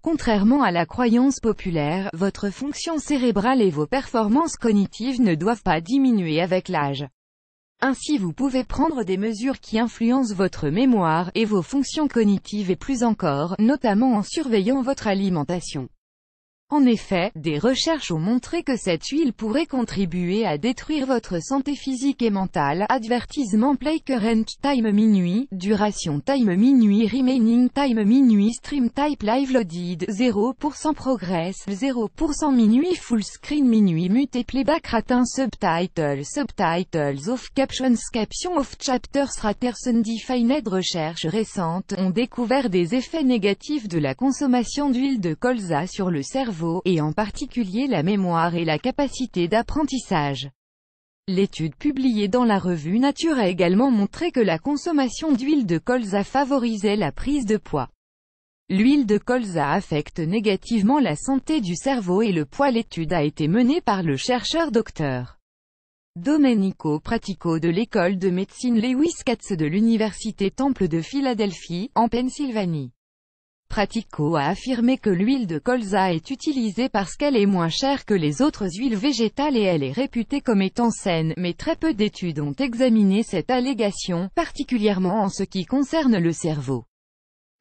Contrairement à la croyance populaire, votre fonction cérébrale et vos performances cognitives ne doivent pas diminuer avec l'âge. Ainsi vous pouvez prendre des mesures qui influencent votre mémoire et vos fonctions cognitives et plus encore, notamment en surveillant votre alimentation. En effet, des recherches ont montré que cette huile pourrait contribuer à détruire votre santé physique et mentale. Advertisement play current time minuit, duration time minuit remaining time minuit stream type live loaded 0% progress 0% minuit full screen minuit mute playback ratin subtitles off captions off chapters raters undefined. Recherches récentes ont découvert des effets négatifs de la consommation d'huile de colza sur le cerveau, et en particulier la mémoire et la capacité d'apprentissage. L'étude publiée dans la revue Nature a également montré que la consommation d'huile de colza favorisait la prise de poids. L'huile de colza affecte négativement la santé du cerveau et le poids. L'étude a été menée par le chercheur Dr. Domenico Pratico de l'école de médecine Lewis Katz de l'université Temple de Philadelphie, en Pennsylvanie. Pratico a affirmé que l'huile de colza est utilisée parce qu'elle est moins chère que les autres huiles végétales et elle est réputée comme étant saine, mais très peu d'études ont examiné cette allégation, particulièrement en ce qui concerne le cerveau.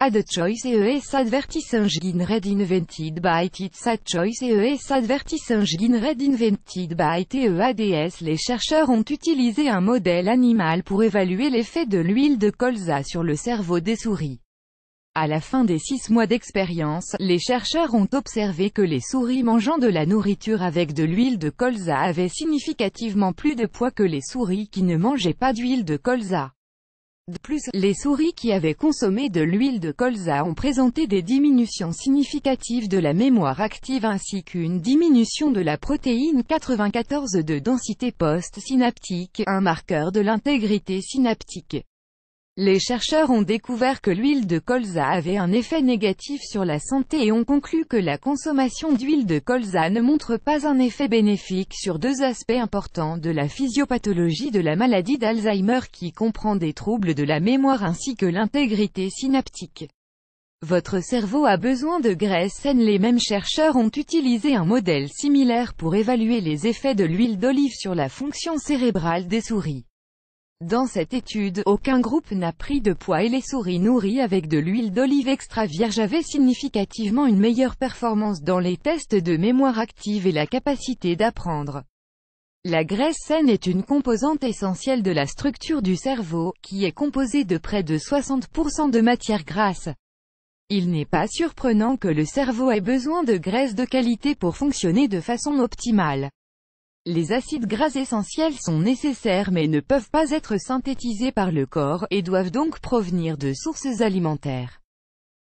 Ad choice ES advertising red invented by TEADS Ad choice ES advertising red invented by TEADS. Les chercheurs ont utilisé un modèle animal pour évaluer l'effet de l'huile de colza sur le cerveau des souris. À la fin des 6 mois d'expérience, les chercheurs ont observé que les souris mangeant de la nourriture avec de l'huile de colza avaient significativement plus de poids que les souris qui ne mangeaient pas d'huile de colza. De plus, les souris qui avaient consommé de l'huile de colza ont présenté des diminutions significatives de la mémoire active ainsi qu'une diminution de la protéine 94 de densité post-synaptique, un marqueur de l'intégrité synaptique. Les chercheurs ont découvert que l'huile de colza avait un effet négatif sur la santé et ont conclu que la consommation d'huile de colza ne montre pas un effet bénéfique sur 2 aspects importants de la physiopathologie de la maladie d'Alzheimer qui comprend des troubles de la mémoire ainsi que l'intégrité synaptique. Votre cerveau a besoin de graisse saine. Les mêmes chercheurs ont utilisé un modèle similaire pour évaluer les effets de l'huile d'olive sur la fonction cérébrale des souris. Dans cette étude, aucun groupe n'a pris de poids et les souris nourries avec de l'huile d'olive extra vierge avaient significativement une meilleure performance dans les tests de mémoire active et la capacité d'apprendre. La graisse saine est une composante essentielle de la structure du cerveau, qui est composée de près de 60% de matière grasse. Il n'est pas surprenant que le cerveau ait besoin de graisse de qualité pour fonctionner de façon optimale. Les acides gras essentiels sont nécessaires mais ne peuvent pas être synthétisés par le corps, et doivent donc provenir de sources alimentaires.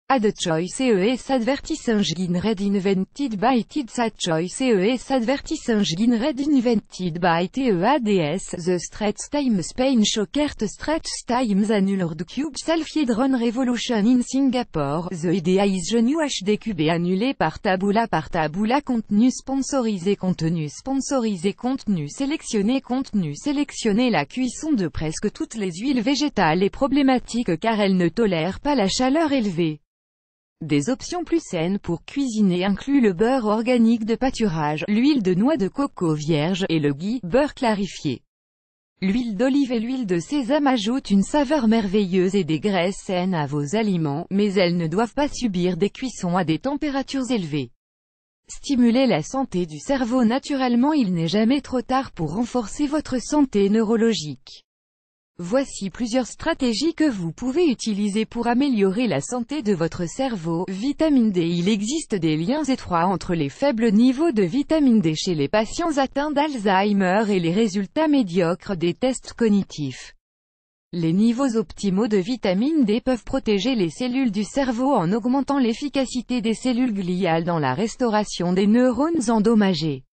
Ad choice ES advertising red invented by TEADS Ad choice ES advertising red invented by TEADS. The stretch time Spain shocked stretch times annulled cube self-hydron revolution in Singapore. The idea is new HDQB annulé par Taboola contenu sponsorisé contenu sélectionné. La cuisson de presque toutes les huiles végétales est problématique car elles ne tolèrent pas la chaleur élevée. Des options plus saines pour cuisiner incluent le beurre organique de pâturage, l'huile de noix de coco vierge, et le ghee, beurre clarifié. L'huile d'olive et l'huile de sésame ajoutent une saveur merveilleuse et des graisses saines à vos aliments, mais elles ne doivent pas subir des cuissons à des températures élevées. Stimuler la santé du cerveau naturellement. Il n'est jamais trop tard pour renforcer votre santé neurologique. Voici plusieurs stratégies que vous pouvez utiliser pour améliorer la santé de votre cerveau. Vitamine D. Il existe des liens étroits entre les faibles niveaux de vitamine D chez les patients atteints d'Alzheimer et les résultats médiocres des tests cognitifs. Les niveaux optimaux de vitamine D peuvent protéger les cellules du cerveau en augmentant l'efficacité des cellules gliales dans la restauration des neurones endommagés.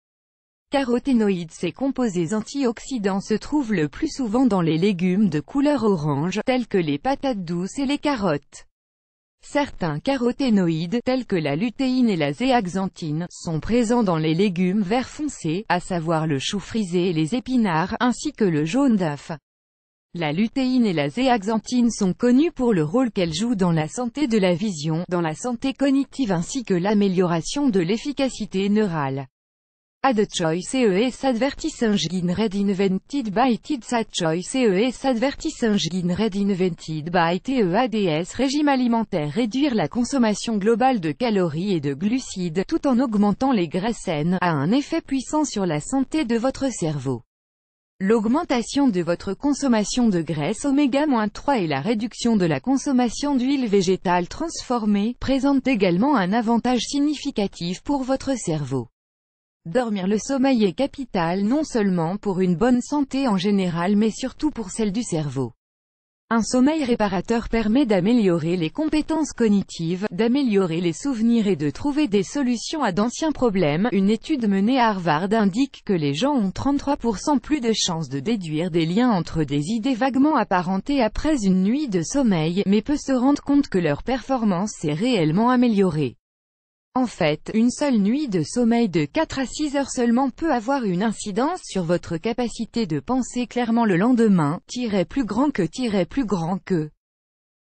Caroténoïdes. Ces composés antioxydants se trouvent le plus souvent dans les légumes de couleur orange, tels que les patates douces et les carottes. Certains caroténoïdes, tels que la lutéine et la zéaxanthine, sont présents dans les légumes vert foncé, à savoir le chou frisé et les épinards, ainsi que le jaune d'œuf. La lutéine et la zéaxanthine sont connues pour le rôle qu'elles jouent dans la santé de la vision, dans la santé cognitive ainsi que l'amélioration de l'efficacité neurale. Add choice CES advertising red invented by TED choice CES advertising red invented by TEADS régime alimentaire réduire la consommation globale de calories et de glucides, tout en augmentant les graisses saines, a un effet puissant sur la santé de votre cerveau. L'augmentation de votre consommation de graisse oméga-3 et la réduction de la consommation d'huile végétale transformée, présentent également un avantage significatif pour votre cerveau. Dormir le sommeil est capital non seulement pour une bonne santé en général mais surtout pour celle du cerveau. Un sommeil réparateur permet d'améliorer les compétences cognitives, d'améliorer les souvenirs et de trouver des solutions à d'anciens problèmes. Une étude menée à Harvard indique que les gens ont 33% plus de chances de déduire des liens entre des idées vaguement apparentées après une nuit de sommeil, mais peu se rendent compte que leur performance s'est réellement améliorée. En fait, une seule nuit de sommeil de 4 à 6 heures seulement peut avoir une incidence sur votre capacité de penser clairement le lendemain, plus grand que.